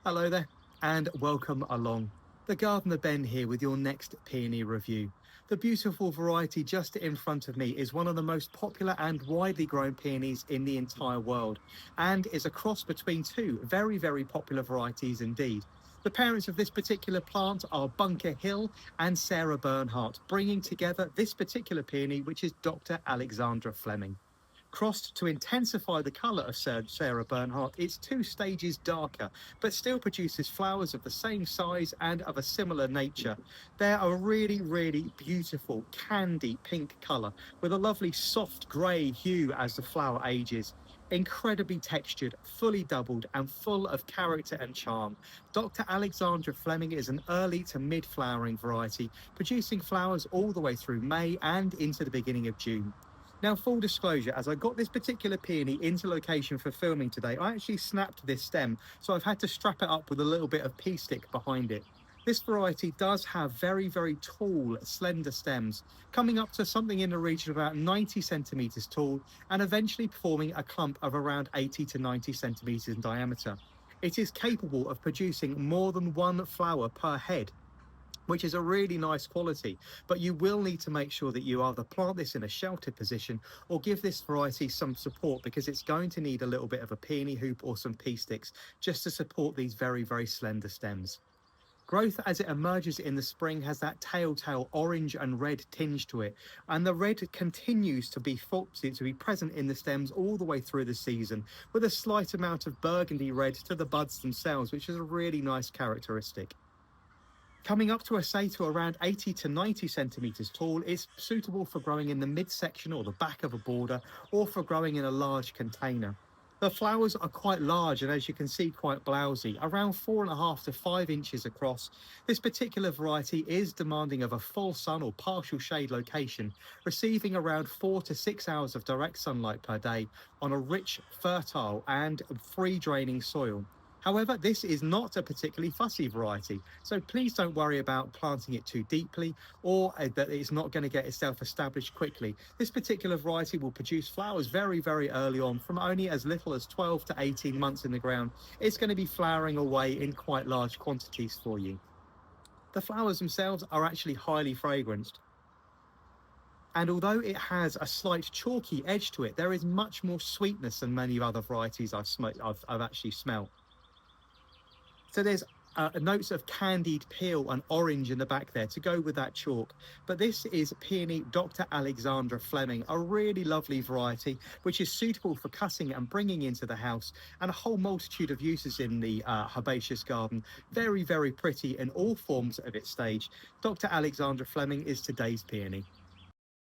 Hello there, and welcome along. The Gardener Ben here with your next peony review. The beautiful variety just in front of me is one of the most popular and widely grown peonies in the entire world, and is a cross between two very popular varieties indeed. The parents of this particular plant are Bunker Hill and Sarah Bernhardt, bringing together this particular peony, which is Dr. Alexander Fleming. Crossed to intensify the colour of Sarah Bernhardt, it's 2 stages darker, but still produces flowers of the same size and of a similar nature. They're a really beautiful candy pink colour with a lovely soft grey hue as the flower ages. Incredibly textured, fully doubled, and full of character and charm. Dr. Alexandra Fleming is an early to mid flowering variety, producing flowers all the way through May and into the beginning of June. Now, full disclosure, as I got this particular peony into location for filming today, I actually snapped this stem, so I've had to strap it up with a little bit of pea stick behind it. This variety does have very tall, slender stems, coming up to something in the region of about 90 centimeters tall, and eventually forming a clump of around 80 to 90 centimeters in diameter. It is capable of producing more than one flower per head, which is a really nice quality, but you will need to make sure that you either plant this in a sheltered position or give this variety some support, because it's going to need a little bit of a peony hoop or some pea sticks just to support these very slender stems. Growth as it emerges in the spring has that telltale orange and red tinge to it, and the red continues to be present in the stems all the way through the season, with a slight amount of burgundy red to the buds themselves, which is a really nice characteristic. Coming up to around 80 to 90 centimeters tall, it's suitable for growing in the midsection or the back of a border, or for growing in a large container. The flowers are quite large and, as you can see, quite blousy, around 4.5 to 5 inches across. This particular variety is demanding of a full sun or partial shade location, receiving around 4 to 6 hours of direct sunlight per day on a rich, fertile and free draining soil. However, this is not a particularly fussy variety, so please don't worry about planting it too deeply, or that it's not going to get itself established quickly. This particular variety will produce flowers very early on, from only as little as 12 to 18 months in the ground. It's going to be flowering away in quite large quantities for you. The flowers themselves are actually highly fragranced, and although it has a slight chalky edge to it, there is much more sweetness than many other varieties I've actually smelt. So there's notes of candied peel and orange in the back there to go with that chalk. But this is peony Dr. Alexandra Fleming, a really lovely variety, which is suitable for cutting and bringing into the house, and a whole multitude of uses in the herbaceous garden. Very pretty in all forms of its stage. Dr. Alexandra Fleming is today's peony.